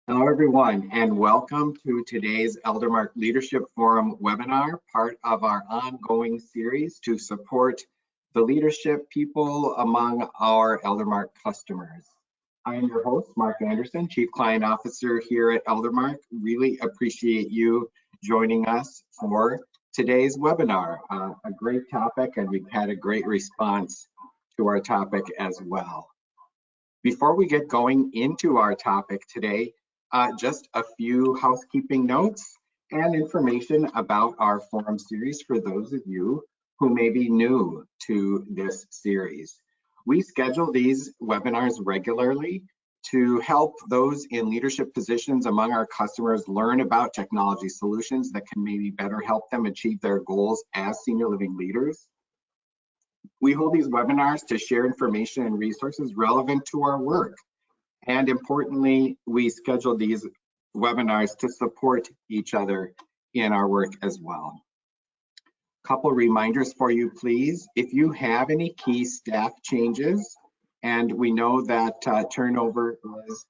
Hello, everyone, and welcome to today's Eldermark Leadership Forum webinar, part of our ongoing series to support the leadership people among our Eldermark customers. I am your host, Mark Anderson, Chief Client Officer here at Eldermark. Really appreciate you joining us for today's webinar. A great topic, and we've had a great response to our topic as well. Before we get going into our topic today, just a few housekeeping notes and information about our forum series for those of you who may be new to this series. We schedule these webinars regularly to help those in leadership positions among our customers learn about technology solutions that can maybe better help them achieve their goals as senior living leaders. We hold these webinars to share information and resources relevant to our work. And importantly, we schedule these webinars to support each other in our work as well. Couple reminders for you, please. If you have any key staff changes, and we know that turnover is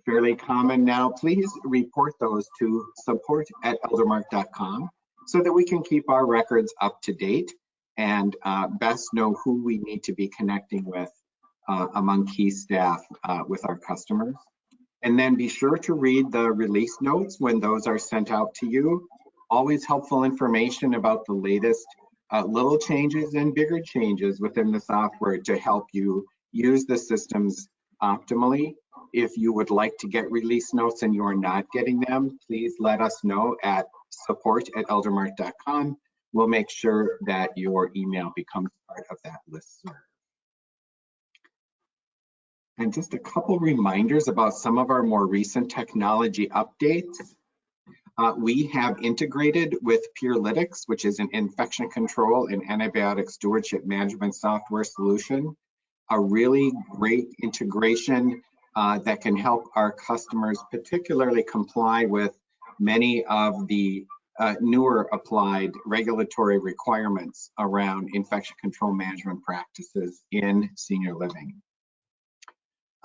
fairly common now, please report those to support@eldermark.com so that we can keep our records up to date and best know who we need to be connecting with among key staff with our customers. And then be sure to read the release notes when those are sent out to you. Always helpful information about the latest little changes and bigger changes within the software to help you use the systems optimally. If you would like to get release notes and you are not getting them, please let us know at support@eldermark.com. We'll make sure that your email becomes part of that listserv. And just a couple reminders about some of our more recent technology updates. We have integrated with Peerlytics, which is an infection control and antibiotic stewardship management software solution. A really great integration that can help our customers particularly comply with many of the newer applied regulatory requirements around infection control management practices in senior living.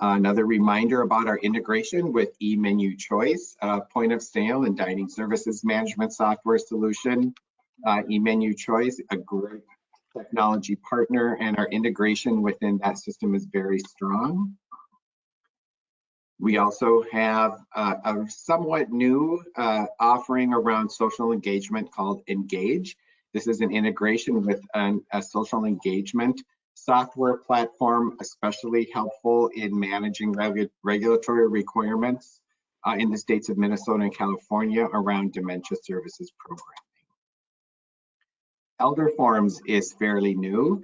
Another reminder about our integration with eMenu Choice, point of sale and dining services management software solution. eMenu Choice, a great technology partner, and our integration within that system is very strong. We also have a somewhat new offering around social engagement called Engage. This is an integration with a social engagement software platform, especially helpful in managing regulatory requirements in the states of Minnesota and California around dementia services programming. Elder Forms is fairly new.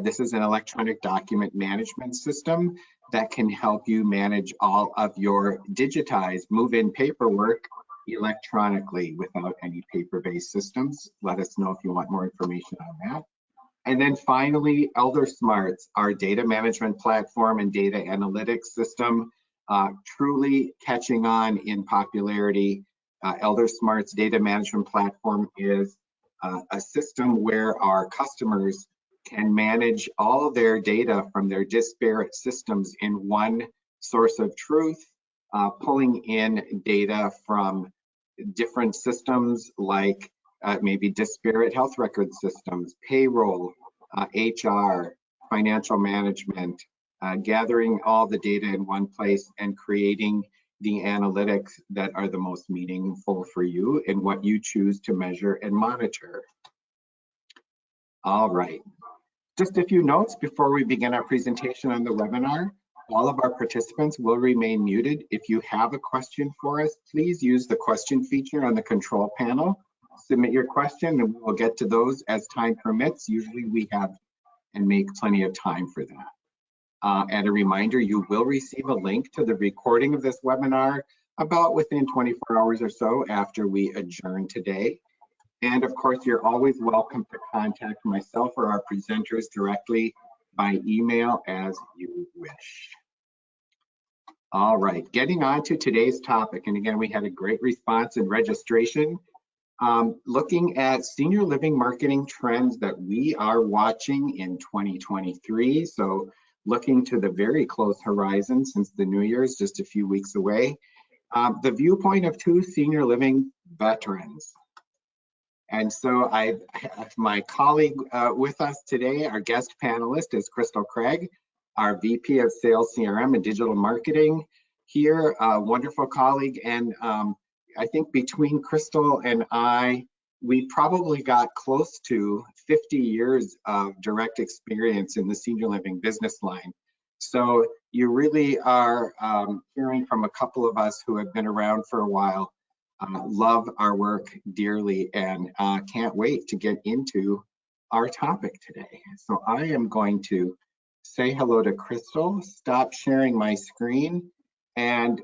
This is an electronic document management system that can help you manage all of your digitized move-in paperwork electronically without any paper-based systems. Let us know if you want more information on that. And then finally, Eldersmarts, our data management platform and data analytics system, truly catching on in popularity. Eldersmarts data management platform is a system where our customers can manage all their data from their disparate systems in one source of truth, pulling in data from different systems like maybe disparate health record systems, payroll, HR, financial management, gathering all the data in one place and creating the analytics that are the most meaningful for you and what you choose to measure and monitor. All right, just a few notes before we begin our presentation on the webinar. All of our participants will remain muted. If you have a question for us, please use the question feature on the control panel. Submit your question and we will get to those as time permits. Usually we have and make plenty of time for that. And a reminder, you will receive a link to the recording of this webinar about within 24 hours or so after we adjourn today. And of course, you're always welcome to contact myself or our presenters directly by email as you wish. All right, getting on to today's topic. And again, we had a great response and registration. Looking at senior living marketing trends that we are watching in 2023. So looking to the very close horizon since the New Year's just a few weeks away. the viewpoint of two senior living veterans. And so I have my colleague with us today. Our guest panelist is Crystal Craig, our VP of Sales, CRM, and Digital Marketing here, a wonderful colleague. And I think between Crystal and I, we probably got close to 50 years of direct experience in the senior living business line. So you really are hearing from a couple of us who have been around for a while, love our work dearly, and can't wait to get into our topic today. So I am going to say hello to Crystal, stop sharing my screen, and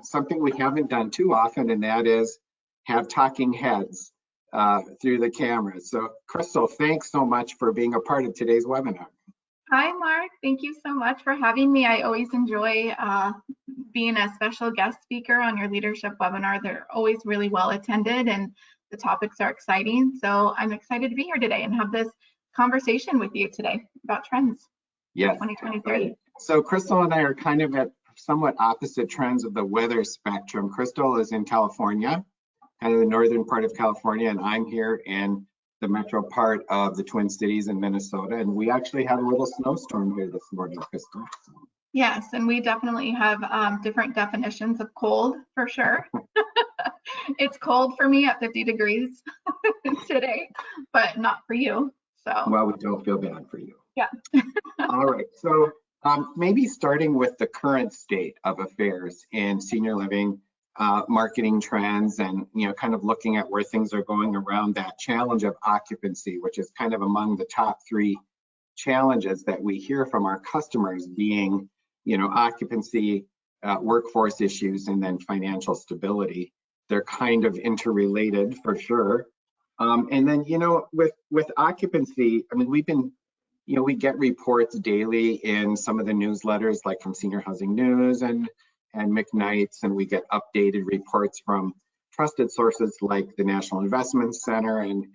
something we haven't done too often, and that is have talking heads through the camera. So Crystal, thanks so much for being a part of today's webinar. Hi, Mark. Thank you so much for having me. I always enjoy being a special guest speaker on your leadership webinar. They're always really well attended and the topics are exciting. So I'm excited to be here today and have this conversation with you today about trends. Yes. 2023. So Crystal and I are kind of at somewhat opposite trends of the weather spectrum. Crystal is in California, kind of the northern part of California, and I'm here in the metro part of the Twin Cities in Minnesota. And we actually had a little snowstorm here this morning, Crystal. Yes, and we definitely have different definitions of cold for sure. It's cold for me at 50 degrees today, but not for you. So. Well, we don't feel bad for you. Yeah. All right, so maybe starting with the current state of affairs in senior living, marketing trends, and kind of looking at where things are going around that challenge of occupancy, which is kind of among the top three challenges that we hear from our customers, being occupancy, workforce issues, and then financial stability. They're kind of interrelated for sure. And then with occupancy, I mean, we've been we get reports daily in some of the newsletters, like from Senior Housing News and McKnight's, and we get updated reports from trusted sources like the National Investment Center and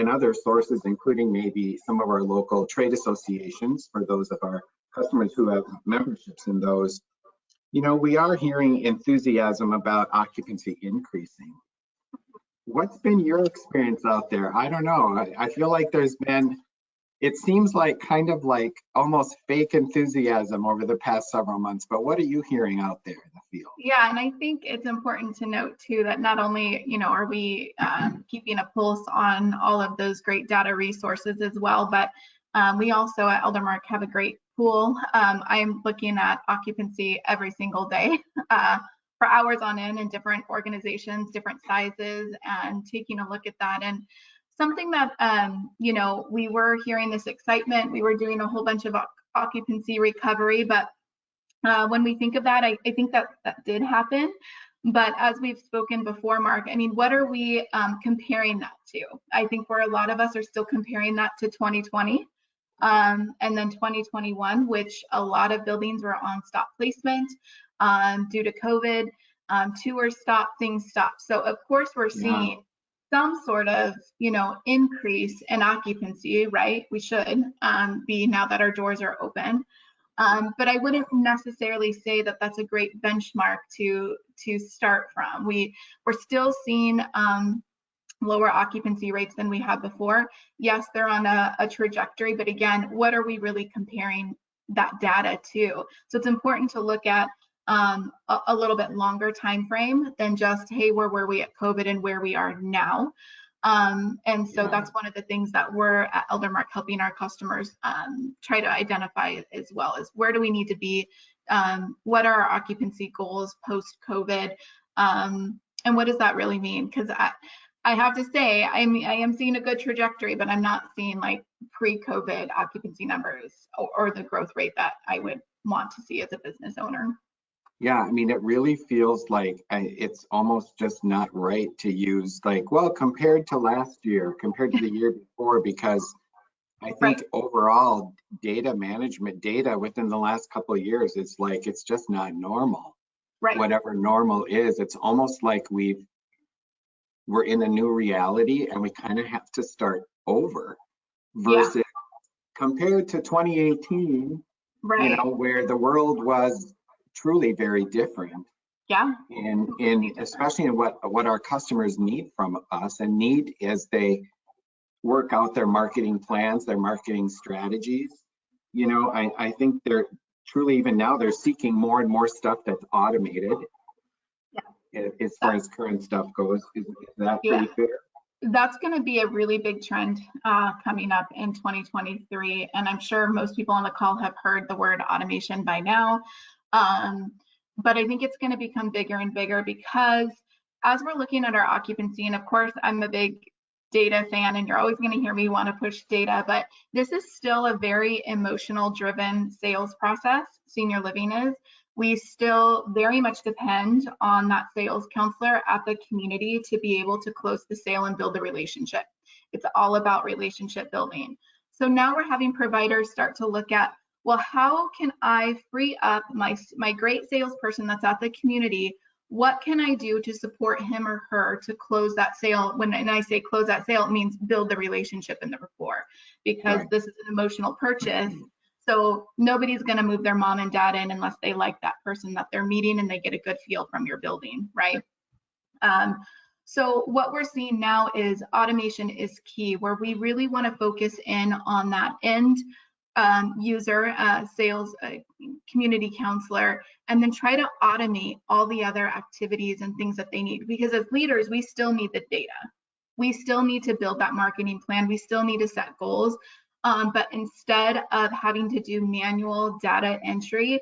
other sources, including maybe some of our local trade associations for those of our customers who have memberships in those. We are hearing enthusiasm about occupancy increasing. What's been your experience out there? I don't know. I feel like there's been, it seems like kind of like almost fake enthusiasm over the past several months, but what are you hearing out there in the field? Yeah, and I think it's important to note too that not only are we keeping a pulse on all of those great data resources as well, but we also at Eldermark have a great pool. I'm looking at occupancy every single day for hours on end in different organizations, different sizes, and taking a look at that. And something that, we were hearing this excitement, we were doing a whole bunch of occupancy recovery, but when we think of that, I think that did happen. But as we've spoken before, Mark, I mean, what are we comparing that to? I think for a lot of us are still comparing that to 2020 and then 2021, which a lot of buildings were on stop placement due to COVID. Tours stopped, things stopped. So of course we're seeing some sort of, increase in occupancy, right? We should be now that our doors are open. But I wouldn't necessarily say that that's a great benchmark to start from. We're still seeing lower occupancy rates than we had before. Yes, they're on a trajectory, but again, what are we really comparing that data to? So it's important to look at a little bit longer time frame than just, hey, where were we at COVID and where we are now. And so that's one of the things that we're at Eldermark helping our customers try to identify as well, is where do we need to be, what are our occupancy goals post-COVID, and what does that really mean? Because I have to say, I am seeing a good trajectory, but I'm not seeing like pre-COVID occupancy numbers or the growth rate that I would want to see as a business owner. Yeah, I mean, it really feels like it's almost just not right to use like, well, compared to last year, compared to the year before, because I think overall data management data within the last couple of years, it's like, it's just not normal. Right. Whatever normal is, it's almost like we're in a new reality and we kind of have to start over versus compared to 2018, where the world was truly very different. Yeah. in especially in what our customers need from us and need as they work out their marketing plans, their marketing strategies. You know, I think they're truly, even now, they're seeking more and more stuff that's automated. Yeah. As far as current stuff goes. Is that pretty fair? That's going to be a really big trend coming up in 2023. And I'm sure most people on the call have heard the word automation by now. But I think it's going to become bigger and bigger because as we're looking at our occupancy, and of course, I'm a big data fan and you're always going to hear me want to push data, but this is still a very emotional driven sales process. Senior living is. We still very much depend on that sales counselor at the community to be able to close the sale and build the relationship. It's all about relationship building. So now we're having providers start to look at, well, how can I free up my great salesperson that's at the community? What can I do to support him or her to close that sale? When I say close that sale, it means build the relationship and the rapport, because this is an emotional purchase. So nobody's going to move their mom and dad in unless they like that person that they're meeting and they get a good feel from your building, right? So what we're seeing now is automation is key, where we really want to focus in on that end user, sales, community counselor, and then try to automate all the other activities and things that they need. Because as leaders, we still need the data. We still need to build that marketing plan. We still need to set goals. But instead of having to do manual data entry,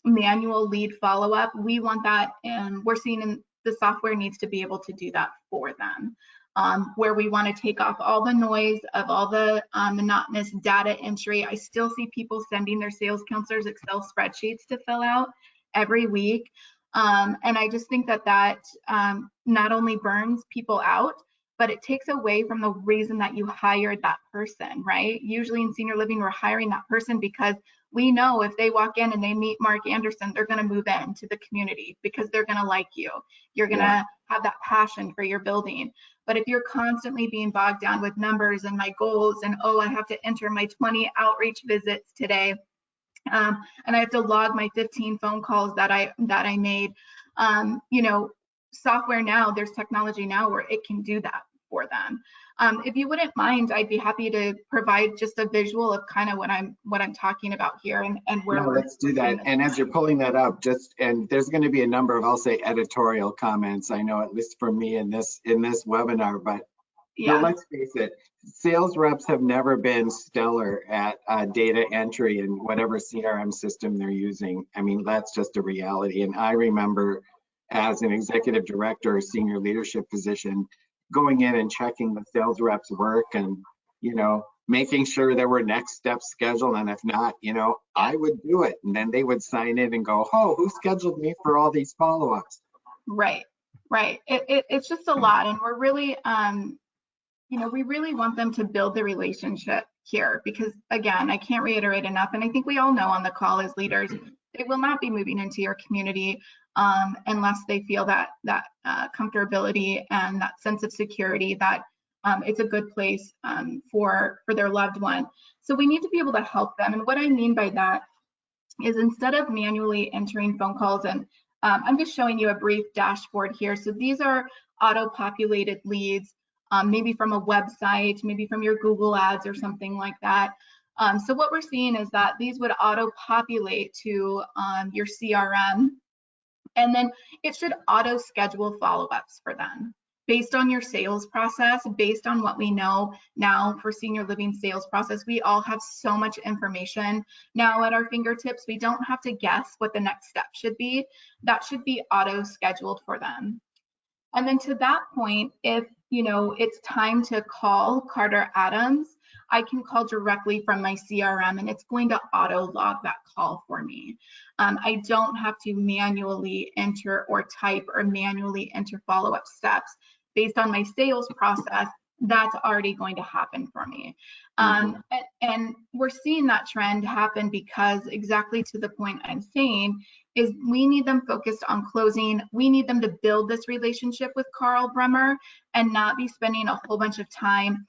manual lead follow-up, we want that, and we're seeing in the software needs to be able to do that for them. Where we want to take off all the noise of all the monotonous data entry. I still see people sending their sales counselors Excel spreadsheets to fill out every week. And I just think that not only burns people out, but it takes away from the reason that you hired that person, right? Usually in senior living, we're hiring that person because we know if they walk in and they meet Mark Anderson, they're going to move into the community because they're going to like you. You're going to have that passion for your building. But if you're constantly being bogged down with numbers and my goals and, oh, I have to enter my 20 outreach visits today, and I have to log my 15 phone calls that I made, you know, software now, there's technology now where it can do that for them. If you wouldn't mind, I'd be happy to provide just a visual of kind of what I'm talking about here and where we're. Let's do that. And as you're pulling that up, and there's going to be a number of, I'll say, editorial comments. I know, at least for me in this webinar, but let's face it, sales reps have never been stellar at data entry in whatever CRM system they're using. I mean, that's just a reality. And I remember, as an executive director or senior leadership position, going in and checking the sales reps' work and, you know, making sure there were next steps scheduled. And if not, you know, I would do it. And then they would sign in and go, oh, who scheduled me for all these follow-ups? Right. It's just a lot. And we're really, you know, we really want them to build the relationship here because, again, I can't reiterate enough. And I think we all know on the call as leaders, they will not be moving into your community unless they feel that comfortability and that sense of security that it's a good place for their loved one. So we need to be able to help them. And what I mean by that is, instead of manually entering phone calls, and I'm just showing you a brief dashboard here. So these are auto-populated leads, maybe from a website, maybe from your Google ads or something like that. So what we're seeing is that these would auto-populate to your CRM, and then it should auto-schedule follow-ups for them based on your sales process, based on what we know now for senior living sales process. We all have so much information now at our fingertips. We don't have to guess what the next step should be. That should be auto-scheduled for them. And then to that point, if you know it's time to call Carter Adams, I can call directly from my CRM and it's going to auto log that call for me. I don't have to manually enter or type or manually enter follow-up steps based on my sales process. That's already going to happen for me. And we're seeing that trend happen because, exactly to the point I'm saying, is we need them focused on closing. We need them to build this relationship with Carl Bremer and not be spending a whole bunch of time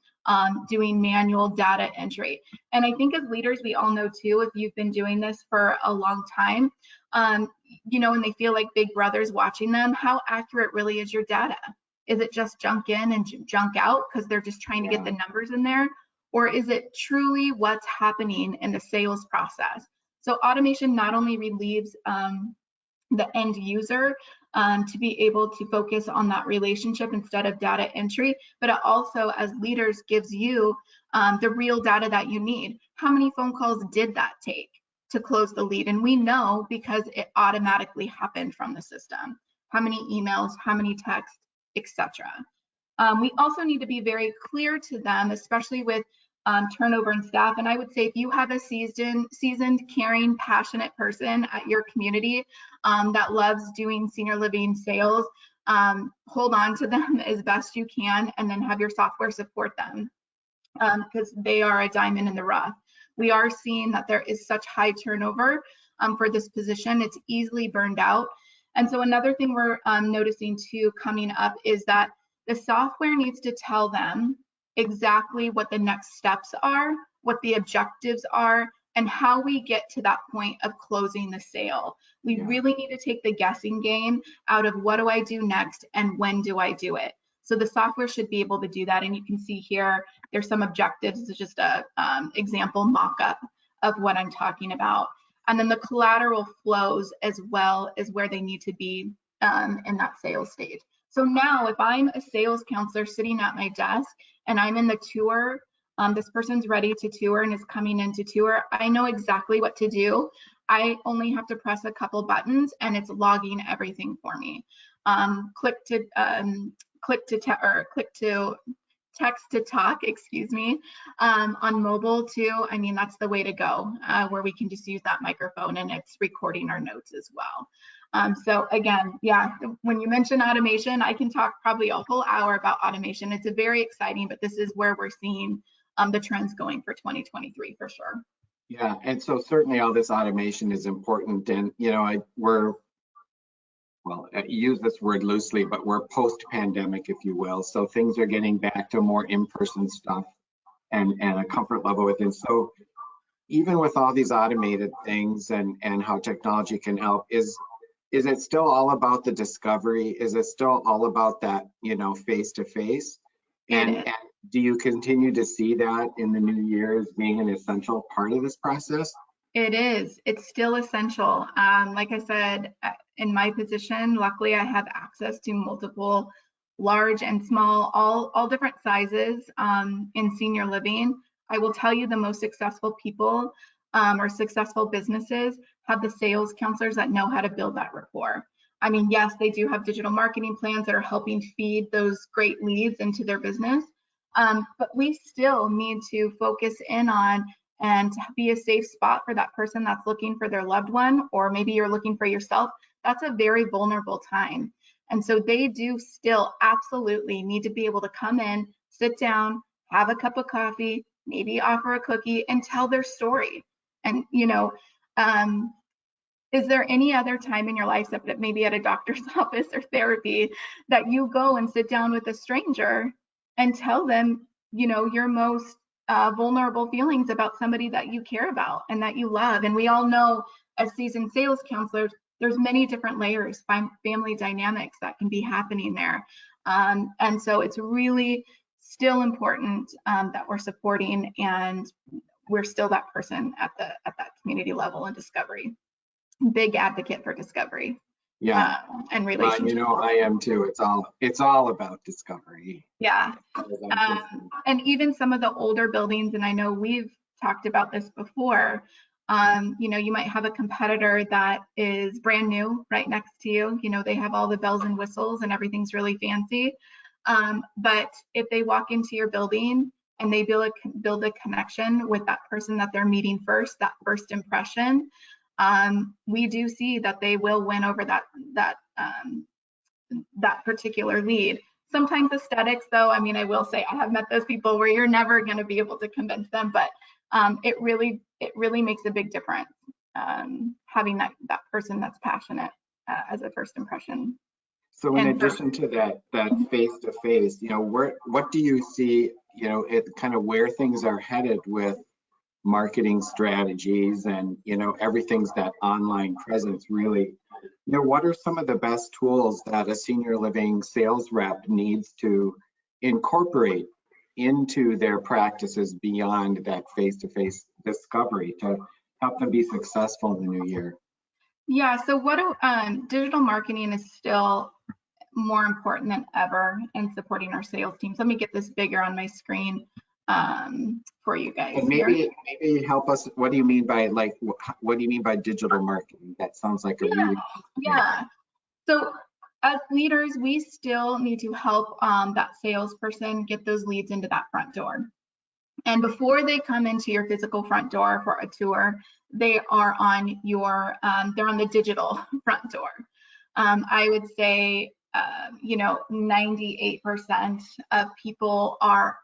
doing manual data entry. And I think as leaders, we all know too, if you've been doing this for a long time, you know, and they feel like big brother's watching them, how accurate really is your data? Is it just junk in and junk out because they're just trying to get the numbers in there? Or is it truly what's happening in the sales process? So automation not only relieves the end user to be able to focus on that relationship instead of data entry, but it also, as leaders, gives you the real data that you need. How many phone calls did that take to close the lead? And we know because it automatically happened from the system. How many emails, how many texts, etc. We also need to be very clear to them, especially with turnover in staff. And I would say if you have a seasoned, caring, passionate person at your community that loves doing senior living sales, hold on to them as best you can, and then have your software support them because they are a diamond in the rough. We are seeing that there is such high turnover for this position. It's easily burned out. And so another thing we're noticing too coming up is that the software needs to tell them exactly what the next steps are, what the objectives are, and how we get to that point of closing the sale. We really need to take the guessing game out of what do I do next and when do I do it. So the software should be able to do that. And you can see here, there's some objectives. It's just a example mock-up of what I'm talking about. And then the collateral flows as well as where they need to be in that sales stage. So now if I'm a sales counselor sitting at my desk and I'm in the tour, this person's ready to tour and is coming in to tour, I know exactly what to do. I only have to press a couple buttons and it's logging everything for me. Click to text to talk, excuse me, on mobile too. I mean, that's the way to go, where we can just use that microphone and it's recording our notes as well. So again, when you mention automation, I can talk probably a whole hour about automation. It's a very exciting, but this is where we're seeing the trends going for 2023 for sure. Yeah, and so certainly all this automation is important, and you know, I use this word loosely, but we're post-pandemic, if you will. So things are getting back to more in-person stuff and a comfort level within. So even with all these automated things and how technology can help, is it still all about the discovery? Is it still all about that, you know, face-to-face? And do you continue to see that in the new year as being an essential part of this process? It is. It's still essential. Like I said, in my position, luckily I have access to multiple large and small, all different sizes in senior living. I will tell you the most successful people or successful businesses have the sales counselors that know how to build that rapport. I mean, yes, they do have digital marketing plans that are helping feed those great leads into their business, but we still need to focus in on and be a safe spot for that person that's looking for their loved one, or maybe you're looking for yourself. That's a very vulnerable time. And so they do still absolutely need to be able to come in, sit down, have a cup of coffee, maybe offer a cookie and tell their story. And, you know, is there any other time in your life, except maybe at a doctor's office or therapy, that you go and sit down with a stranger and tell them, you know, your most vulnerable feelings about somebody that you care about and that you love? And we all know as seasoned sales counselors, there's many different layers, family dynamics that can be happening there. And so it's really still important that we're supporting and we're still that person at that community level and discovery. Big advocate for discovery. Yeah, and relationship. You know, I am too. It's all about discovery. Yeah, and even some of the older buildings, and I know we've talked about this before. You know, you might have a competitor that is brand new right next to you. You know, they have all the bells and whistles and everything's really fancy. But if they walk into your building and they build a connection with that person that they're meeting first, that first impression, we do see that they will win over that particular lead. Sometimes aesthetics, though, I mean, I will say I have met those people where you're never going to be able to convince them, but it really makes a big difference having that person that's passionate as a first impression. So in addition to that face-to-face, you know, what do you see you know, it kind of where things are headed with marketing strategies and, you know, everything's that online presence really. You know, what are some of the best tools that a senior living sales rep needs to incorporate into their practices beyond that face-to-face discovery to help them be successful in the new year? Yeah, so digital marketing is still more important than ever in supporting our sales teams. Let me get this bigger on my screen for you guys. And maybe help us. What do you mean by what do you mean by digital marketing? That sounds like a really So as leaders, we still need to help that salesperson get those leads into that front door. And before they come into your physical front door for a tour, they are on your they're on the digital front door. I would say you know, 98% of people are,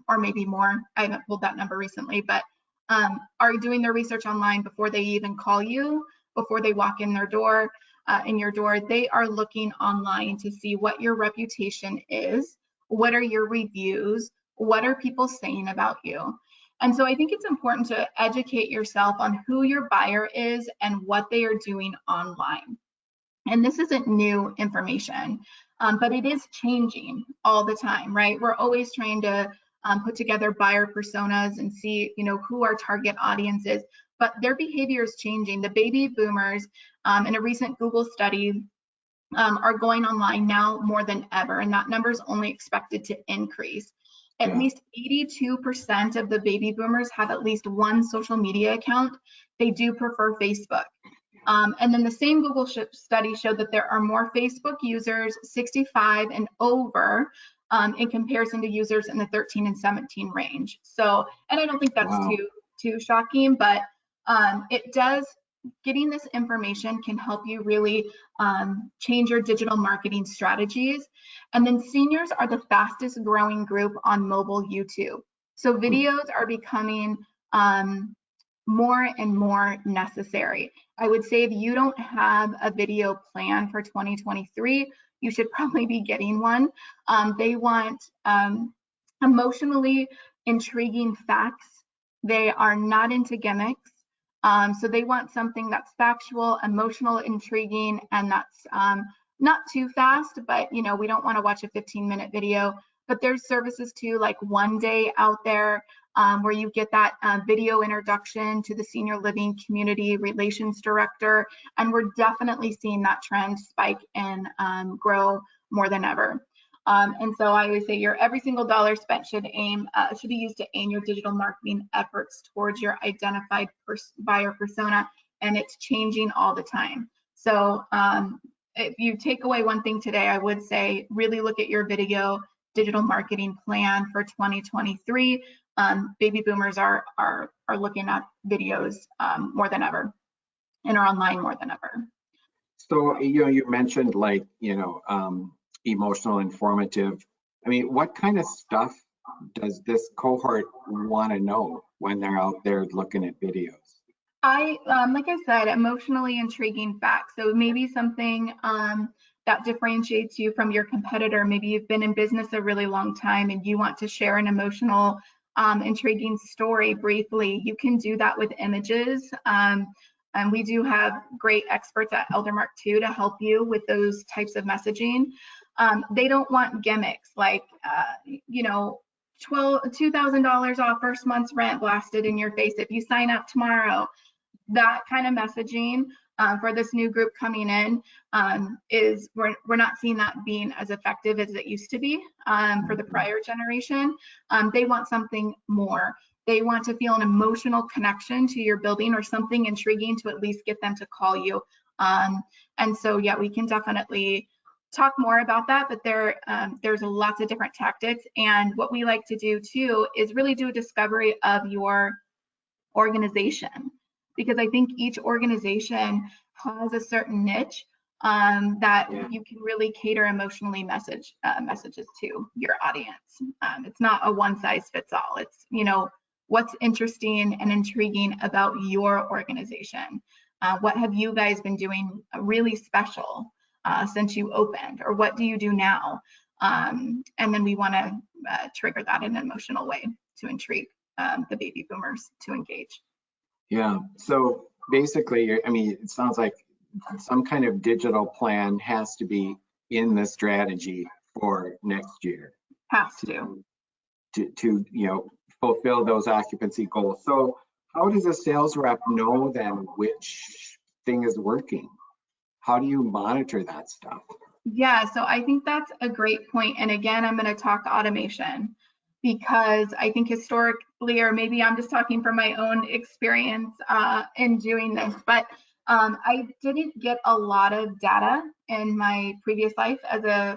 or maybe more, I haven't pulled that number recently, but are doing their research online before they even call you, before they walk in their door, in your door. They are looking online to see what your reputation is, what are your reviews, what are people saying about you. And so I think it's important to educate yourself on who your buyer is and what they are doing online. And this isn't new information, but it is changing all the time, right? We're always trying to put together buyer personas and see, you know, who our target audience is, but their behavior is changing. The baby boomers, in a recent Google study, are going online now more than ever, and that number is only expected to increase. At least 82% of the baby boomers have at least one social media account. They do prefer Facebook. And then the same Google study showed that there are more Facebook users 65 and over in comparison to users in the 13 and 17 range. So, and I don't think that's too shocking, but it does, getting this information can help you really change your digital marketing strategies. And then seniors are the fastest growing group on mobile YouTube. So videos are becoming more and more necessary. I would say if you don't have a video plan for 2023, you should probably be getting one. They want emotionally intriguing facts. They are not into gimmicks. So they want something that's factual, emotional, intriguing, and that's not too fast, but you know, we don't want to watch a 15-minute video. But there's services too, like One Day out there, where you get that video introduction to the senior living community relations director. And we're definitely seeing that trend spike and grow more than ever. And so I always say your every single dollar spent should be used to aim your digital marketing efforts towards your identified buyer persona, and it's changing all the time. So if you take away one thing today, I would say really look at your video digital marketing plan for 2023. Baby boomers are looking at videos more than ever and are online more than ever. So, you know, you mentioned like, you know, emotional, informative. I mean, what kind of stuff does this cohort want to know when they're out there looking at videos? Like I said, emotionally intriguing facts. So maybe something that differentiates you from your competitor. Maybe you've been in business a really long time and you want to share an emotional, intriguing story briefly. You can do that with images. And we do have great experts at Eldermark too to help you with those types of messaging. They don't want gimmicks like, you know, $2,000 off first month's rent blasted in your face if you sign up tomorrow. That kind of messaging for this new group coming in is we're not seeing that being as effective as it used to be for the prior generation. They want something more. They want to feel an emotional connection to your building or something intriguing to at least get them to call you. And so, yeah, we can definitely talk more about that, but there's lots of different tactics. And what we like to do too is really do a discovery of your organization, because I think each organization has a certain niche that you can really cater emotionally messages to your audience. It's not a one size fits all. It's, you know, what's interesting and intriguing about your organization. What have you guys been doing really special since you opened, or what do you do now? And then we want to trigger that in an emotional way to intrigue the baby boomers to engage. Yeah, so basically, I mean, it sounds like some kind of digital plan has to be in the strategy for next year. Has to. To fulfill those occupancy goals. So how does a sales rep know then which thing is working? How do you monitor that stuff? Yeah, so I think that's a great point. And again, I'm going to talk automation because I think historically, or maybe I'm just talking from my own experience in doing this, but I didn't get a lot of data in my previous life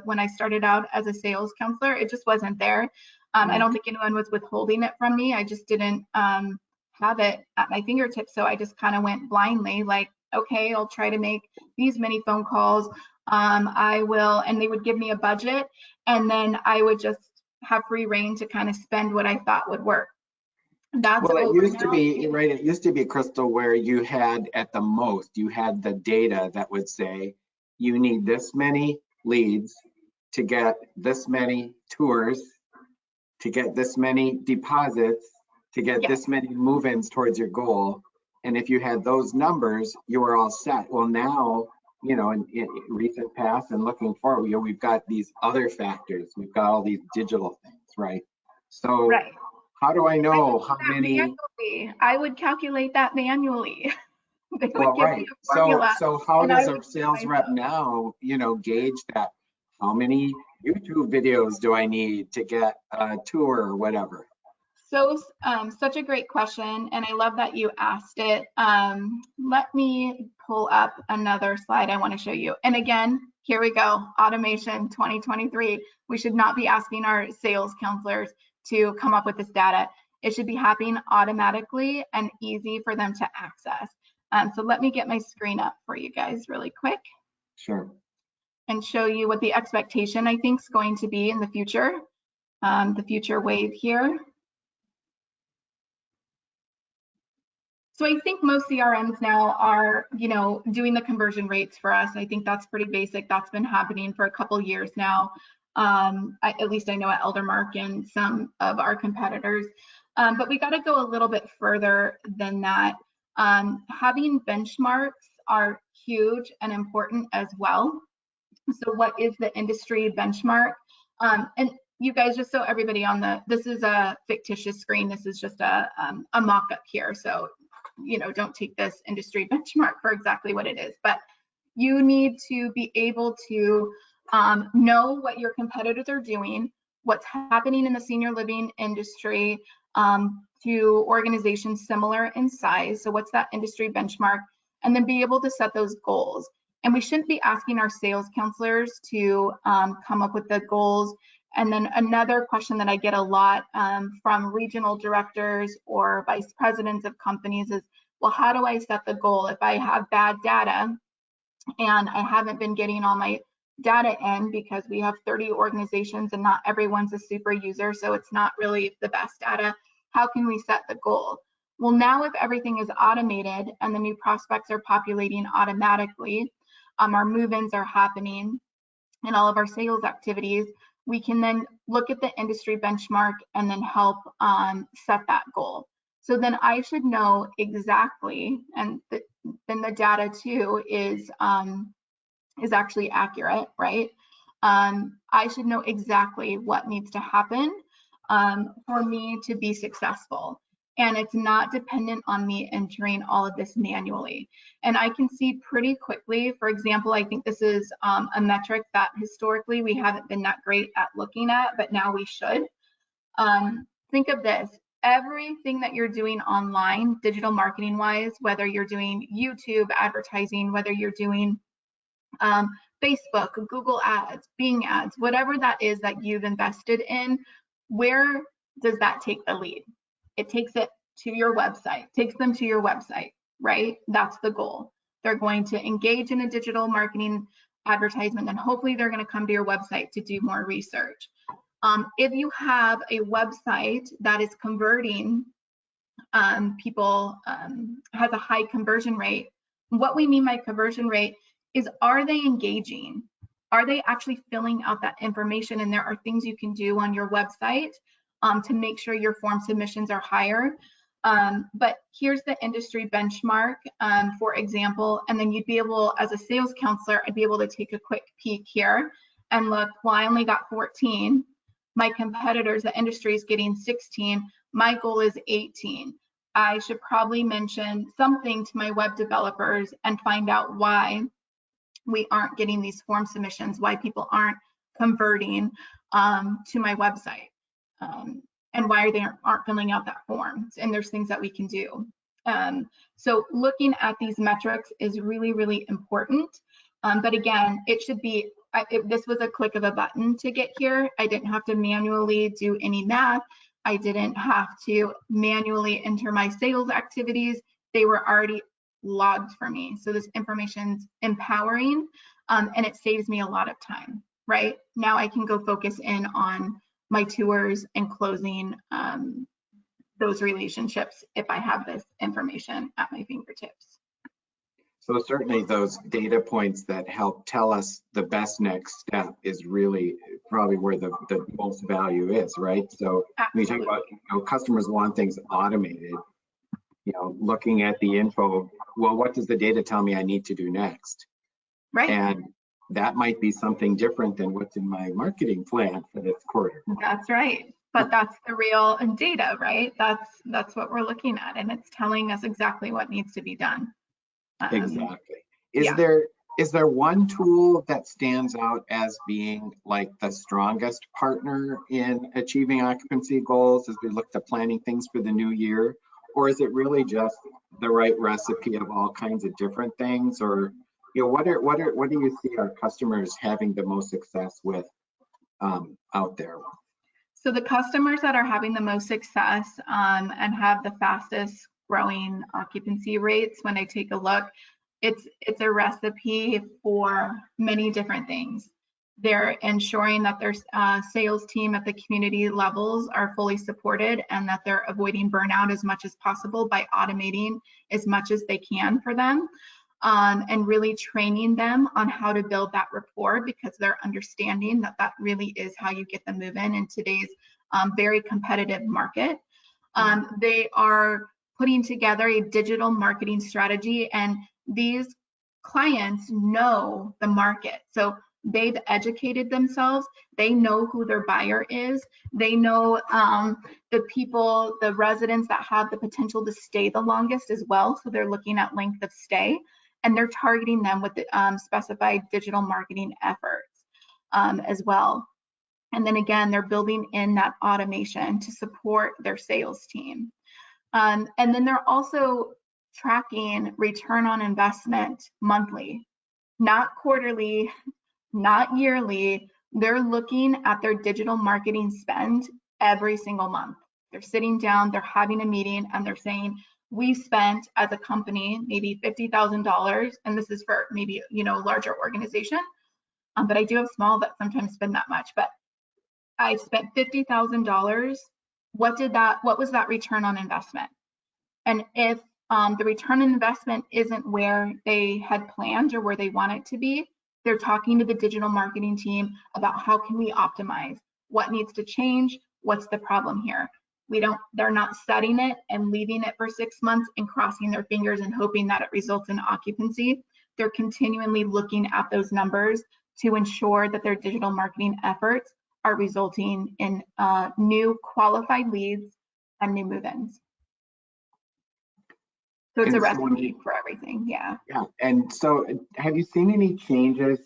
when I started out as a sales counselor. It just wasn't there. I don't think anyone was withholding it from me. I just didn't have it at my fingertips. So I just kind of went blindly, like, okay, I'll try to make these many phone calls. I will, and they would give me a budget, and then I would just have free reign to kind of spend what I thought would work. That's well, it used now. to be, right, it used to be, Crystal, where you had at the most, you had the data that would say, you need this many leads to get this many tours, to get this many deposits, to get this many move-ins towards your goal. And if you had those numbers, you were all set. Well, now, in recent past and looking forward, we've got these other factors. We've got all these digital things, right? So Right. how do I know how many? Manually. I would calculate that manually. They would Well, give right. me a formula, So how does a sales rep myself. now, gauge that? How many YouTube videos do I need to get a tour or whatever? So such a great question, and I love that you asked it. Let me pull up another slide I want to show you. And again, here we go, automation 2023. We should not be asking our sales counselors to come up with this data. It should be happening automatically and easy for them to access. So let me get my screen up for you guys really quick. Sure. And show you what the expectation I think is going to be in the future wave here. So I think most CRMs now are, doing the conversion rates for us. I think that's pretty basic. That's been happening for a couple years now. At least I know at Eldermark and some of our competitors. But we got to go a little bit further than that. Having benchmarks are huge and important as well. So what is the industry benchmark? And you guys, just so everybody this is a fictitious screen. This is just a mock-up here. So, don't take this industry benchmark for exactly what it is, but you need to be able to know what your competitors are doing, what's happening in the senior living industry to organizations similar in size. So what's that industry benchmark? And then be able to set those goals. And we shouldn't be asking our sales counselors to come up with the goals. And then another question that I get a lot from regional directors or vice presidents of companies is, well, how do I set the goal if I have bad data and I haven't been getting all my data in because we have 30 organizations and not everyone's a super user, so it's not really the best data. How can we set the goal? Well, now if everything is automated and the new prospects are populating automatically, our move-ins are happening and all of our sales activities, we can then look at the industry benchmark and then help set that goal. So then I should know exactly, and then the data too is actually accurate, right? I should know exactly what needs to happen for me to be successful. And it's not dependent on me entering all of this manually. And I can see pretty quickly, for example, I think this is a metric that historically we haven't been that great at looking at, but now we should. Think of this, everything that you're doing online, digital marketing wise, whether you're doing YouTube advertising, whether you're doing Facebook, Google ads, Bing ads, whatever that is that you've invested in, where does that take the lead? It takes it to your website, takes them to your website, right? That's the goal. They're going to engage in a digital marketing advertisement and hopefully they're going to come to your website to do more research. If you have a website that is converting people, has a high conversion rate, what we mean by conversion rate is, are they engaging? are they actually filling out that information? And there are things you can do on your website to make sure your form submissions are higher. But here's the industry benchmark, for example, and then you'd be able, as a sales counselor, I'd be able to take a quick peek here and look, well, I only got 14. My competitors, the industry is getting 16. My goal is 18. I should probably mention something to my web developers and find out why we aren't getting these form submissions, why people aren't converting to my website, and why they aren't filling out that form. And there's things that we can do. So looking at these metrics is really, really important. But again, it should be, this was a click of a button to get here. I didn't have to manually do any math. I didn't have to manually enter my sales activities. They were already logged for me. So this information's empowering, and it saves me a lot of time, right? Now I can go focus in on my tours and closing those relationships if I have this information at my fingertips. So certainly those data points that help tell us the best next step is really probably where the most value is, right? So when you talk about, you know, customers want things automated, you know, looking at the info, well, what does the data tell me I need to do next? Right. And that might be something different than what's in my marketing plan for this quarter. That's right. But that's the real data, right? That's what we're looking at, and it's telling us exactly what needs to be done. Exactly. Is there one tool that stands out as being like the strongest partner in achieving occupancy goals as we look to planning things for the new year? Or is it really just the right recipe of all kinds of different things? Or, you know, what do you see our customers having the most success with out there? So the customers that are having the most success and have the fastest growing occupancy rates, when I take a look, it's a recipe for many different things. They're ensuring that their sales team at the community levels are fully supported and that they're avoiding burnout as much as possible by automating as much as they can for them, and really training them on how to build that rapport, because they're understanding that that really is how you get them moving in today's very competitive market. They are putting together a digital marketing strategy, and these clients know the market. So they've educated themselves. They know who their buyer is. They know the people, the residents that have the potential to stay the longest as well. So they're looking at length of stay, and they're targeting them with the specified digital marketing efforts as well. And then again, they're building in that automation to support their sales team. And then they're also tracking return on investment monthly, not quarterly, not yearly. They're looking at their digital marketing spend every single month. They're sitting down, they're having a meeting, and they're saying, we spent as a company maybe $50,000, and this is for maybe, you know, a larger organization, but I do have small that sometimes spend that much. But I spent $50,000. What was that return on investment? And if the return on investment isn't where they had planned or where they want it to be, they're talking to the digital marketing team about how can we optimize, what needs to change, what's the problem here. They're not setting it and leaving it for 6 months and crossing their fingers and hoping that it results in occupancy. They're continually looking at those numbers to ensure that their digital marketing efforts are resulting in new qualified leads and new move-ins. So it's a recipe for everything, yeah. Yeah, and so have you seen any changes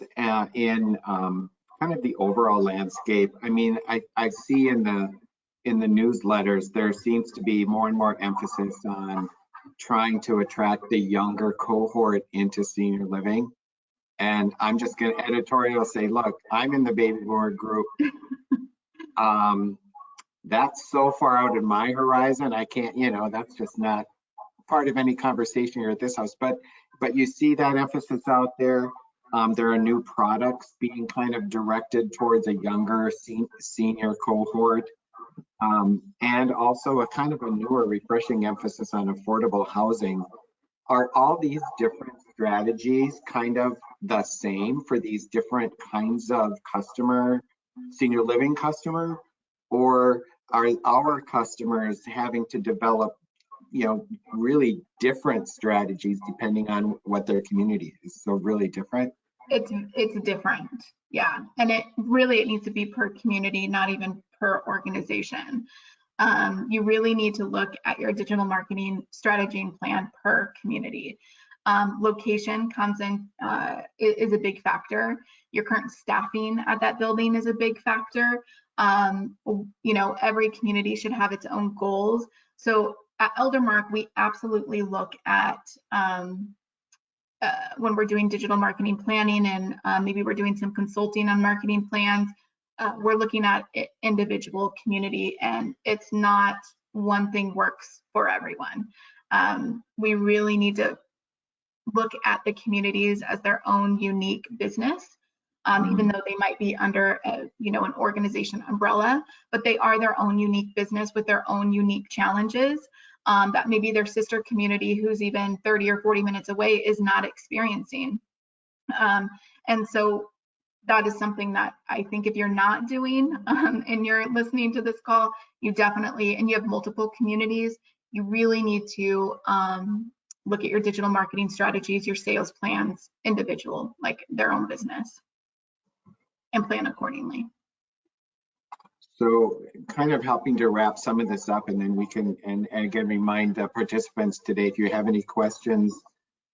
in kind of the overall landscape? I mean, I see in the newsletters, there seems to be more and more emphasis on trying to attract the younger cohort into senior living. And I'm just going to editorial say, look, I'm in the baby boomer group. That's so far out in my horizon, I can't, you know, that's just not part of any conversation here at this house. But you see that emphasis out there. There are new products being kind of directed towards a younger senior cohort, and also a kind of a newer, refreshing emphasis on affordable housing. Are all these different strategies kind of the same for these different kinds of customer, senior living customer, or are our customers having to develop, really different strategies depending on what their community is? So really different. It's different, yeah, and it needs to be per community, not even per organization. You really need to look at your digital marketing strategy and plan per community. Location comes in, is a big factor. Your current staffing at that building is a big factor. Every community should have its own goals. So at Eldermark, we absolutely look at when we're doing digital marketing planning, and maybe we're doing some consulting on marketing plans, we're looking at individual community, and it's not one thing works for everyone. We really need to look at the communities as their own unique business, even though they might be under an organization umbrella, but they are their own unique business with their own unique challenges that maybe their sister community, who's even 30 or 40 minutes away, is not experiencing. And so that is something that I think if you're not doing and you're listening to this call, you definitely, and you have multiple communities, you really need to look at your digital marketing strategies, your sales plans, individual, like their own business, and plan accordingly. So kind of helping to wrap some of this up, and then we can, and again, remind the participants today, if you have any questions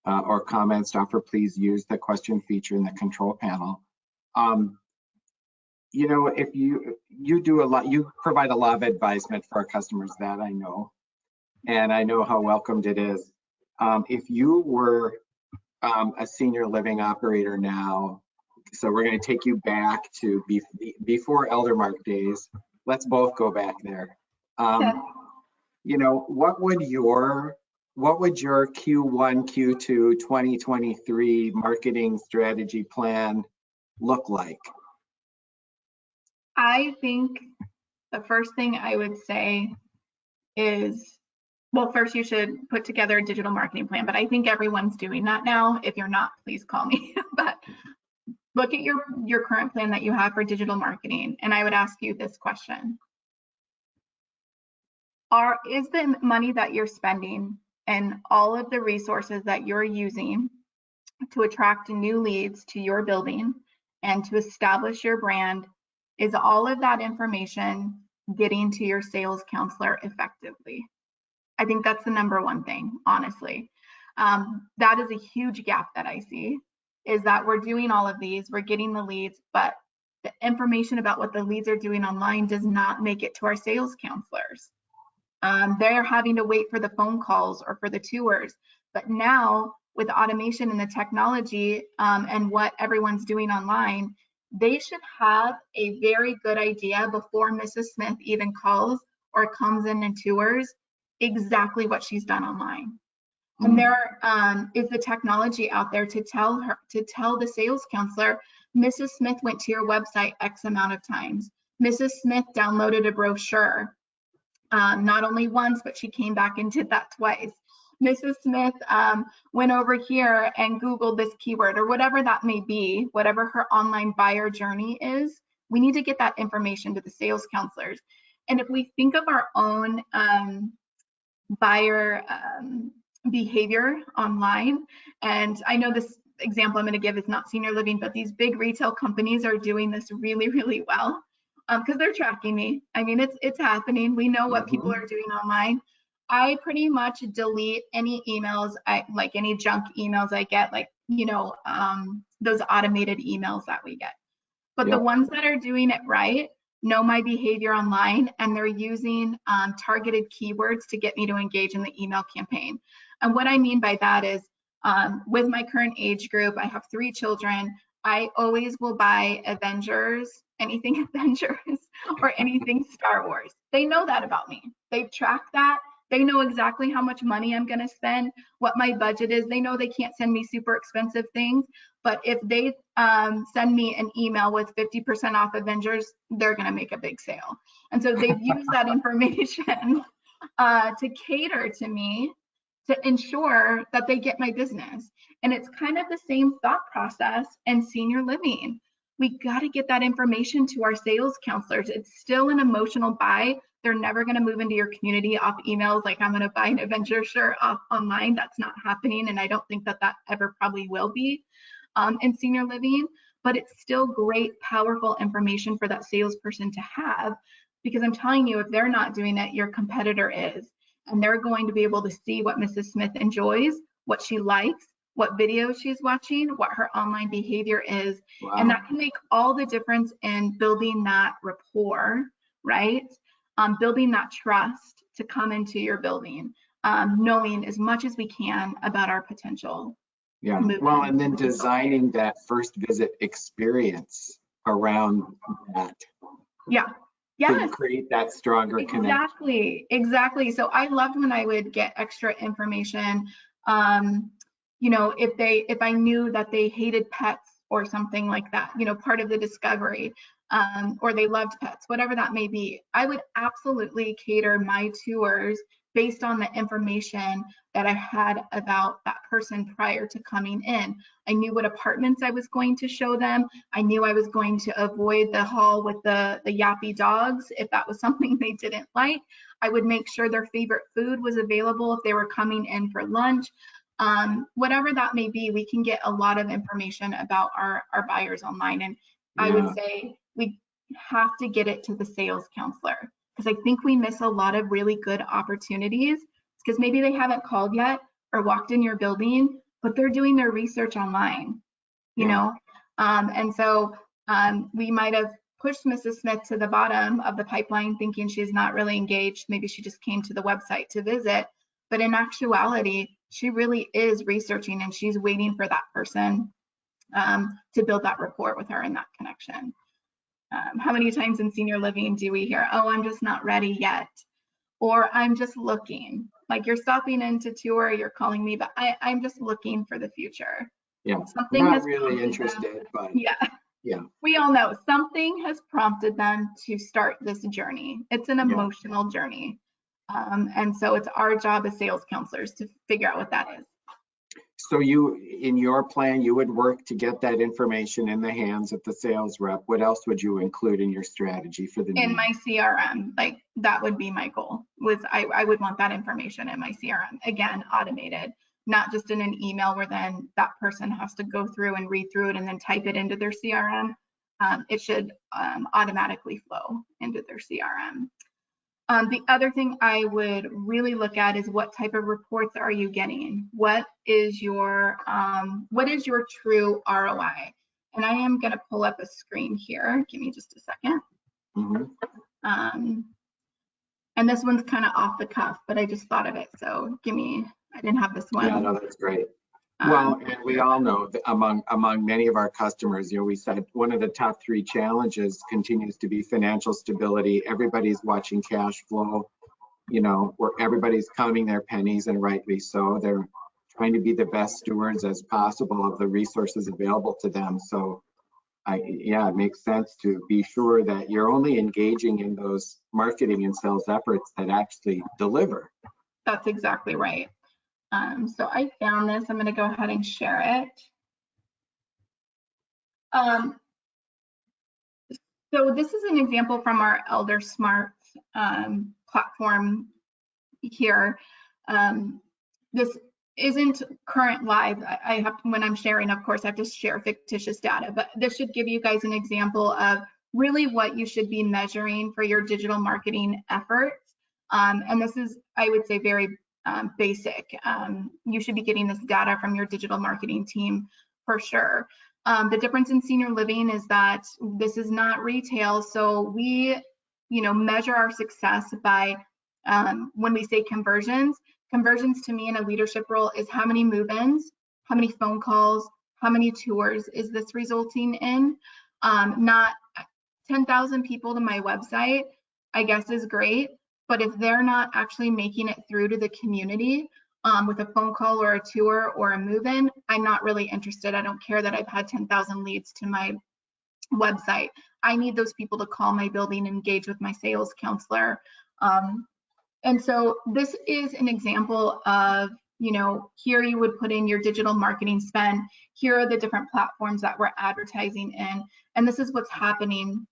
or comments, Dr., please use the question feature in the control panel. If you do a lot, you provide a lot of advisement for our customers, that I know, and I know how welcomed it is. If you were a senior living operator now, so we're going to take you back to before Eldermark days. Let's both go back there. What would your Q1, Q2 2023 marketing strategy plan look like? I think the first thing I would say is, well, first you should put together a digital marketing plan, but I think everyone's doing that now. If you're not, please call me. But look at your current plan that you have for digital marketing, and I would ask you this question. Is the money that you're spending and all of the resources that you're using to attract new leads to your building and to establish your brand, is all of that information getting to your sales counselor effectively? I think that's the number one thing, honestly. That is a huge gap that I see, is that we're doing all of these, we're getting the leads, but the information about what the leads are doing online does not make it to our sales counselors. They're having to wait for the phone calls or for the tours. But now with automation and the technology and what everyone's doing online, they should have a very good idea before Mrs. Smith even calls or comes in and tours exactly what she's done online. And there is the technology out there to tell the sales counselor, Mrs. Smith went to your website X amount of times. Mrs. Smith downloaded a brochure, not only once, but she came back and did that twice. Mrs. Smith went over here and Googled this keyword, or whatever that may be, whatever her online buyer journey is. We need to get that information to the sales counselors. And if we think of our own buyer behavior online, and I know this example I'm going to give is not senior living, but these big retail companies are doing this really, really well because they're tracking me. I mean, it's happening. We know what people are doing online. I pretty much delete any emails, like any junk emails I get, like, those automated emails that we get. But the ones that are doing it right know my behavior online, and they're using targeted keywords to get me to engage in the email campaign. And what I mean by that is, with my current age group, I have 3 children. I always will buy Avengers, anything Avengers, or anything Star Wars. They know that about me. They've tracked that. They know exactly how much money I'm going to spend, what my budget is. They know they can't send me super expensive things, but if they send me an email with 50% off Avengers, they're going to make a big sale. And so they've used that information to cater to me to ensure that they get my business. And it's kind of the same thought process in senior living. We got to get that information to our sales counselors. It's still an emotional buy. They're never going to move into your community off emails like, I'm going to buy an adventure shirt off online. That's not happening. And I don't think that that ever probably will be in senior living. But it's still great, powerful information for that salesperson to have, because I'm telling you, if they're not doing it, your competitor is. And they're going to be able to see what Mrs. Smith enjoys, what she likes, what videos she's watching, what her online behavior is. Wow. And that can make all the difference in building that rapport, right? Building that trust to come into your building, knowing as much as we can about our potential. Yeah, well, and then designing that first visit experience around that. Yeah. Yes. To create that stronger connection. Exactly. So I loved when I would get extra information. You know, if I knew that they hated pets or something like that, you know, part of the discovery, or they loved pets, whatever that may be, I would absolutely cater my tours based on the information that I had about that person prior to coming in. I knew what apartments I was going to show them. I knew I was going to avoid the hall with the yappy dogs if that was something they didn't like. I would make sure their favorite food was available if they were coming in for lunch. Whatever that may be, we can get a lot of information about our buyers online. And I would say we have to get it to the sales counselor, because I think we miss a lot of really good opportunities because maybe they haven't called yet or walked in your building, but they're doing their research online, you know? And so we might have pushed Mrs. Smith to the bottom of the pipeline thinking she's not really engaged. Maybe she just came to the website to visit, but in actuality, she really is researching and she's waiting for that person to build that rapport with her and that connection. How many times in senior living do we hear, oh, I'm just not ready yet, or I'm just looking? Like, you're stopping in to tour, you're calling me, but I'm just looking for the future. Yeah, something not has really interested, but yeah, we all know something has prompted them to start this journey. It's an emotional journey, and so it's our job as sales counselors to figure out what that is. So you, in your plan, you would work to get that information in the hands of the sales rep. What else would you include in your strategy for the in my CRM? Like, that would be my goal, was I would want that information in my CRM, again, automated, not just in an email where then that person has to go through and read through it and then type it into their CRM. It should automatically flow into their CRM. The other thing I would really look at is what type of reports are you getting? What is your true ROI? And I am going to pull up a screen here. Give me just a second. And this one's kind of off the cuff, but I just thought of it. So I didn't have this one. Yeah, no, that's great. Well, and we all know that among many of our customers, you know, we said one of the top 3 challenges continues to be financial stability. Everybody's watching cash flow, you know, where everybody's counting their pennies, and rightly so. They're trying to be the best stewards as possible of the resources available to them. So it makes sense to be sure that you're only engaging in those marketing and sales efforts that actually deliver. That's exactly right. So I found this. I'm going to go ahead and share it. So this is an example from our Eldersmart platform here. This isn't current live. I have, when I'm sharing, of course, I have to share fictitious data, but this should give you guys an example of really what you should be measuring for your digital marketing efforts. And this is, I would say, very basic. You should be getting this data from your digital marketing team for sure. The difference in senior living is that this is not retail, so we, measure our success by when we say conversions. Conversions to me in a leadership role is how many move-ins, how many phone calls, how many tours is this resulting in? Not 10,000 people to my website, I guess, is great. But if they're not actually making it through to the community with a phone call or a tour or a move-in, I'm not really interested. I don't care that I've had 10,000 leads to my website. I need those people to call my building, engage with my sales counselor. And so this is an example of, here you would put in your digital marketing spend. Here are the different platforms that we're advertising in, and this is what's happening.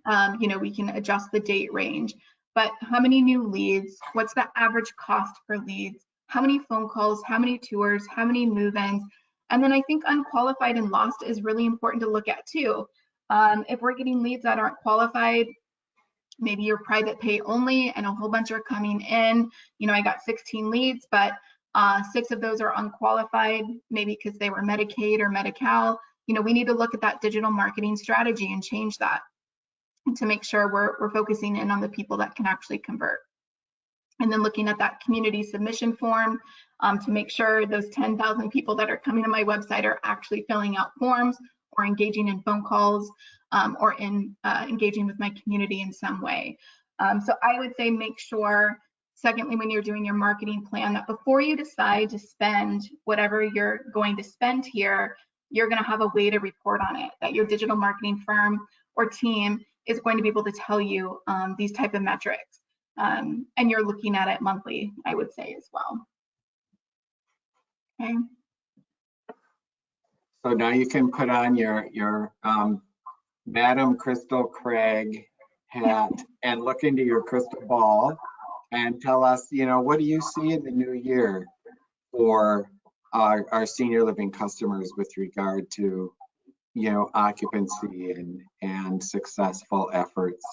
We can adjust the date range, but how many new leads? What's the average cost per leads? How many phone calls? How many tours? How many move-ins? And then I think unqualified and lost is really important to look at too. If we're getting leads that aren't qualified, maybe you're private pay only and a whole bunch are coming in. I got 16 leads, but 6 of those are unqualified, maybe because they were Medicaid or Medi-Cal. We need to look at that digital marketing strategy and change that to make sure we're focusing in on the people that can actually convert. And then looking at that community submission form to make sure those 10,000 people that are coming to my website are actually filling out forms or engaging in phone calls or in engaging with my community in some way. So I would say make sure, secondly, when you're doing your marketing plan, that before you decide to spend whatever you're going to spend here, you're going to have a way to report on it, that your digital marketing firm or team is going to be able to tell you these type of metrics. And you're looking at it monthly, I would say as well. Okay. So now you can put on your Madam Crystal Craig hat and look into your crystal ball and tell us, what do you see in the new year for our senior living customers with regard to, occupancy and successful efforts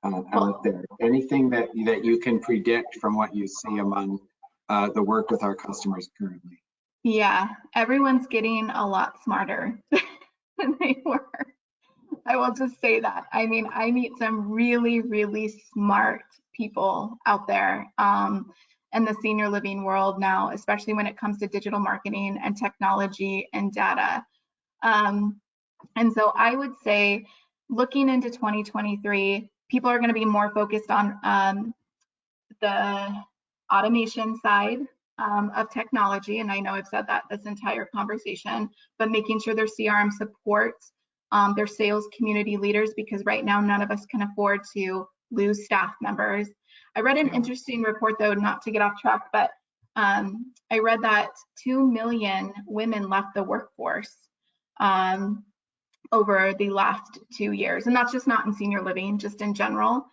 out there? Anything that you can predict from what you see among the work with our customers currently? Yeah, everyone's getting a lot smarter than they were. I will just say that. I mean, I meet some really, really smart people out there in the senior living world now, especially when it comes to digital marketing and technology and data. And so I would say, looking into 2023, people are going to be more focused on the automation side of technology. And I know I've said that this entire conversation, but making sure their CRM supports their sales community leaders, because right now none of us can afford to lose staff members. I read an interesting report, though, not to get off track, but I read that 2 million women left the workforce over the last 2 years. And that's just not in senior living, just in general.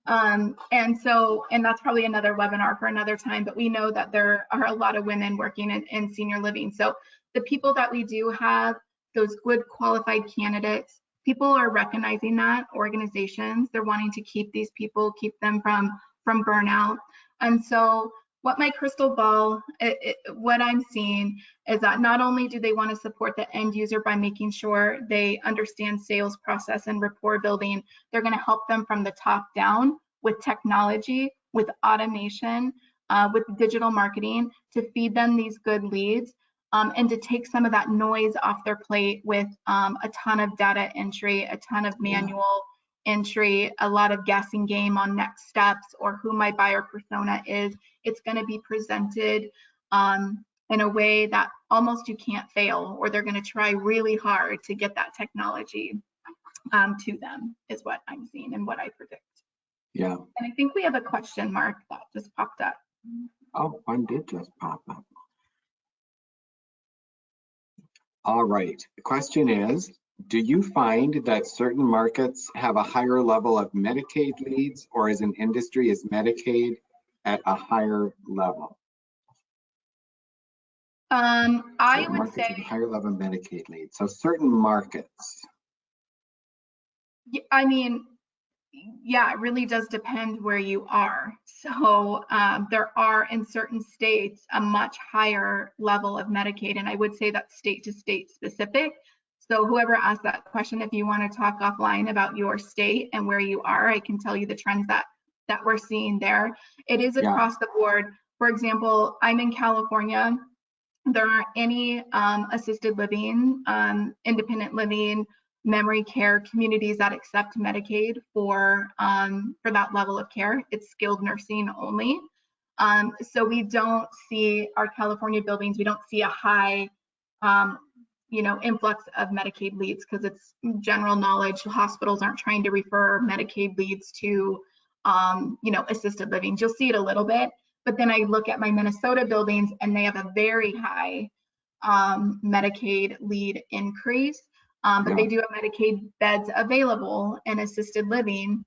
And that's probably another webinar for another time, but we know that there are a lot of women working in senior living. So the people that we do have, those good qualified candidates, people are recognizing that. Organizations, they're wanting to keep these people, keep them from burnout. And so what my crystal ball, what I'm seeing is that not only do they want to support the end user by making sure they understand sales process and rapport building, they're going to help them from the top down with technology, with automation, with digital marketing to feed them these good leads and to take some of that noise off their plate with a ton of data entry, a ton of manual entry, a lot of guessing game on next steps or who my buyer persona is. It's going to be presented in a way that almost you can't fail, or they're going to try really hard to get that technology to them, is what I'm seeing and what I predict. Yeah. And I think we have a question mark that just popped up. Oh, one did just pop up. All right. The question is, do you find that certain markets have a higher level of Medicaid leads, or as an industry is Medicaid at a higher level? I would say a higher level of Medicaid leads. So certain markets. I mean, yeah, it really does depend where you are. So there are in certain states a much higher level of Medicaid, and I would say that's state to state specific. So whoever asked that question, if you want to talk offline about your state and where you are, I can tell you the trends that we're seeing there. It is across the board. For example, I'm in California. There aren't any assisted living, independent living, memory care communities that accept Medicaid for that level of care. It's skilled nursing only. So we don't see our California buildings, we don't see a high influx of Medicaid leads, because it's general knowledge hospitals aren't trying to refer Medicaid leads to assisted living. You'll see it a little bit, But then I look at my Minnesota buildings and they have a very high Medicaid lead increase, but they do have Medicaid beds available in assisted living.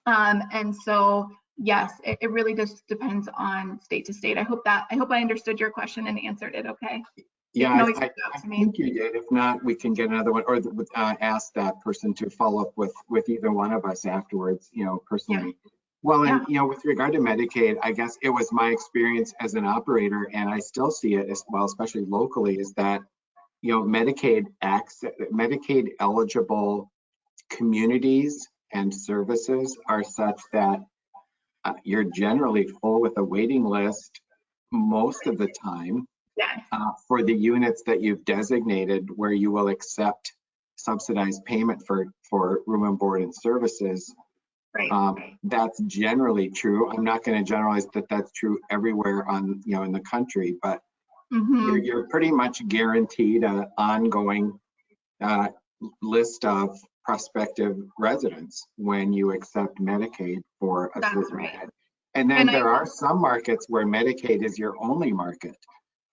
And so, yes, it really just depends on state to state. I hope I understood your question and answered it okay. Yeah, I think you did. If not, we can get another one, or ask that person to follow up with either one of us afterwards, personally. Yeah. Well, and with regard to Medicaid, I guess it was my experience as an operator, and I still see it as well, especially locally, is that Medicaid eligible communities and services are such that you're generally full with a waiting list most of the time. Yes. For the units that you've designated where you will accept subsidized payment for room and board and services. Right. That's generally true. I'm not going to generalize that that's true everywhere in the country, but you're pretty much guaranteed an ongoing list of prospective residents when you accept Medicaid for a certain bed. And then there are some markets where Medicaid is your only market.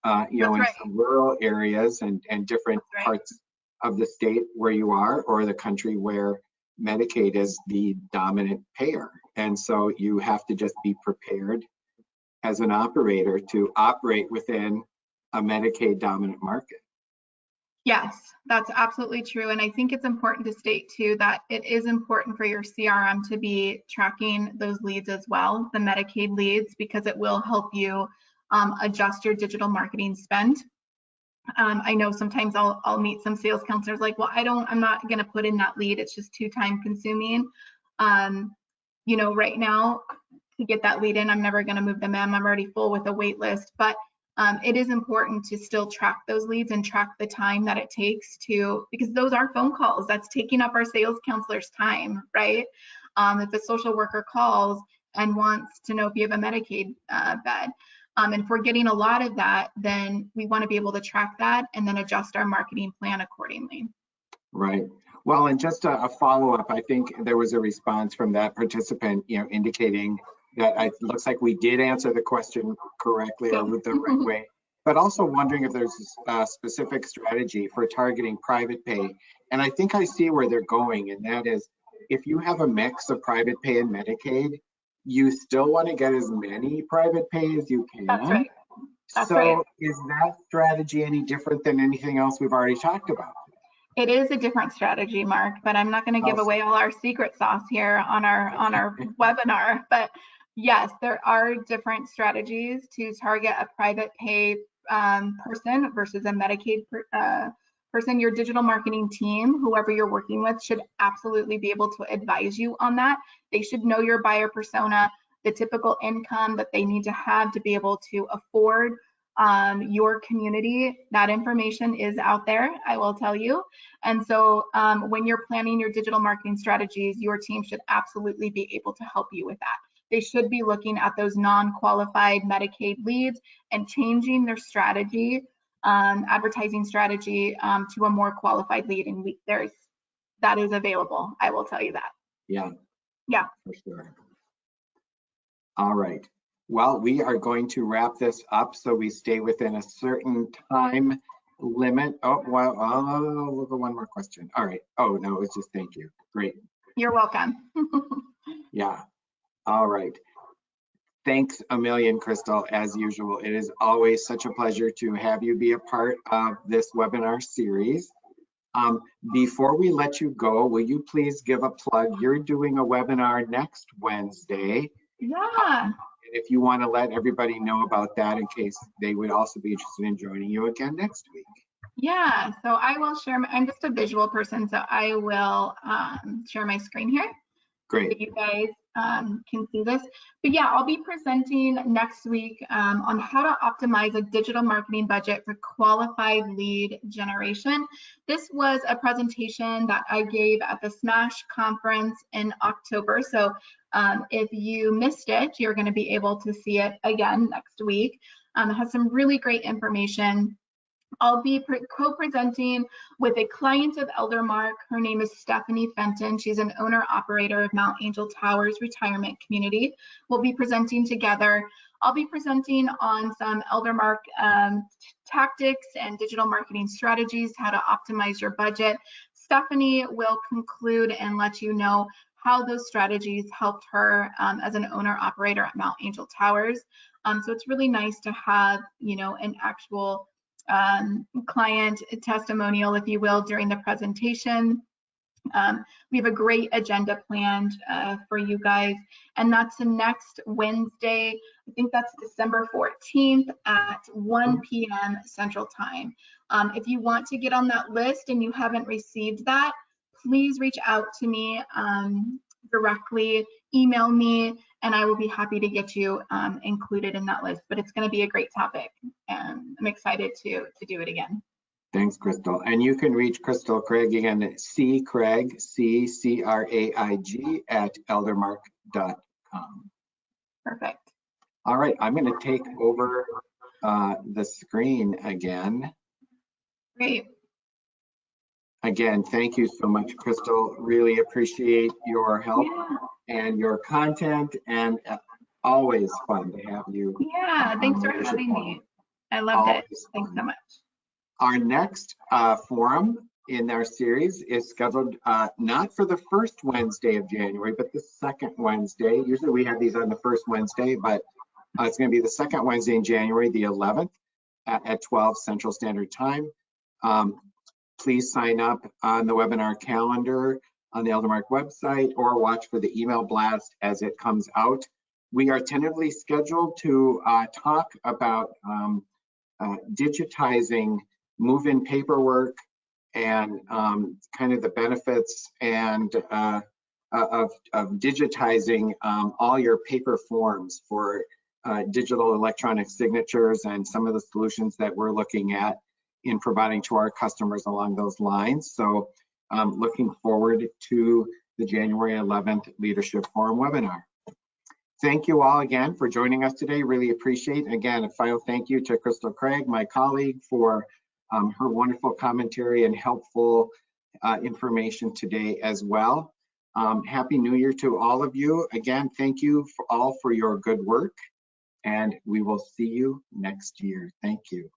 In some rural areas and different parts of the state where you are, or the country where Medicaid is the dominant payer. And so you have to just be prepared as an operator to operate within a Medicaid dominant market. Yes, that's absolutely true. And I think it's important to state too that it is important for your CRM to be tracking those leads as well, the Medicaid leads, because it will help you adjust your digital marketing spend. I know sometimes I'll meet some sales counselors like, well, I'm not going to put in that lead. It's just too time consuming. Right now to get that lead in, I'm never going to move them in. I'm already full with a wait list, but it is important to still track those leads and track the time that it takes because those are phone calls. That's taking up our sales counselor's time, right? If a social worker calls and wants to know if you have a Medicaid bed, and if we're getting a lot of that, then we want to be able to track that and then adjust our marketing plan accordingly. Right. Well, and just a follow-up, I think there was a response from that participant, indicating that it looks like we did answer the question correctly or the right way, but also wondering if there's a specific strategy for targeting private pay. And I think I see where they're going, and that is if you have a mix of private pay and Medicaid, you still want to get as many private pay as you can. That's right. So is that strategy any different than anything else we've already talked about? It is a different strategy, Mark, but I'm not going to give away all our secret sauce here on our webinar. But yes, there are different strategies to target a private pay person versus a Medicaid person. Your digital marketing team, whoever you're working with, should absolutely be able to advise you on that. They should know your buyer persona, the typical income that they need to have to be able to afford your community. That information is out there, I will tell you. And so when you're planning your digital marketing strategies, your team should absolutely be able to help you with that. They should be looking at those non-qualified Medicaid leads and changing their strategy, advertising strategy to a more qualified lead. And that is available, I will tell you that. Yeah, for sure. All right. Well, we are going to wrap this up so we stay within a certain time limit. Oh, well, we'll go one more question. All right. Oh, no, it's just thank you. Great. You're welcome. Yeah. All right. Thanks a million, Crystal, as usual. It is always such a pleasure to have you be a part of this webinar series. Before we let you go, will you please give a plug? You're doing a webinar next Wednesday. Yeah. If you want to let everybody know about that in case they would also be interested in joining you again next week. Yeah, so I will share, I'm just a visual person, so I will share my screen here. Great. So you guys can see this. But yeah, I'll be presenting next week on how to optimize a digital marketing budget for qualified lead generation. This was a presentation that I gave at the SMASH conference in October. So if you missed it, you're going to be able to see it again next week. It has some really great information I'll be co-presenting with a client of Eldermark. Her name is Stephanie Fenton. She's an owner-operator of Mount Angel Towers Retirement Community. We'll be presenting together. I'll be presenting on some Eldermark tactics and digital marketing strategies, how to optimize your budget. Stephanie will conclude and let you know how those strategies helped her as an owner-operator at Mount Angel Towers. So it's really nice to have, you know, an actual client testimonial, if you will, during the presentation. We have a great agenda planned for you guys, and that's the next Wednesday. I think that's December 14th at 1 p.m. Central Time. If you want to get on that list and you haven't received that, please reach out to me directly, email me, and I will be happy to get you included in that list. But it's going to be a great topic, and I'm excited to do it again. Thanks, Crystal. And you can reach Crystal Craig again at ccraig, C-C-R-A-I-G, at eldermark.com. Perfect. All right, I'm going to take over the screen again. Great. Again, thank you so much, Crystal. Really appreciate your help and your content, and always fun to have you. Yeah, thanks for having me. I loved it. Thanks so much. Our next forum in our series is scheduled not for the first Wednesday of January, but the second Wednesday. Usually we have these on the first Wednesday, but it's going to be the second Wednesday in January, the 11th at 12 Central Standard Time. Please sign up on the webinar calendar on the Eldermark website, or watch for the email blast as it comes out. We are tentatively scheduled to talk about digitizing move-in paperwork and kind of the benefits and of digitizing all your paper forms for digital electronic signatures, and some of the solutions that we're looking at in providing to our customers along those lines. So looking forward to the January 11th Leadership Forum webinar. Thank you all again for joining us today. Really appreciate. Again, a final thank you to Crystal Craig, my colleague, for her wonderful commentary and helpful information today as well. Happy New Year to all of you. Again, thank you all for your good work, and we will see you next year. Thank you.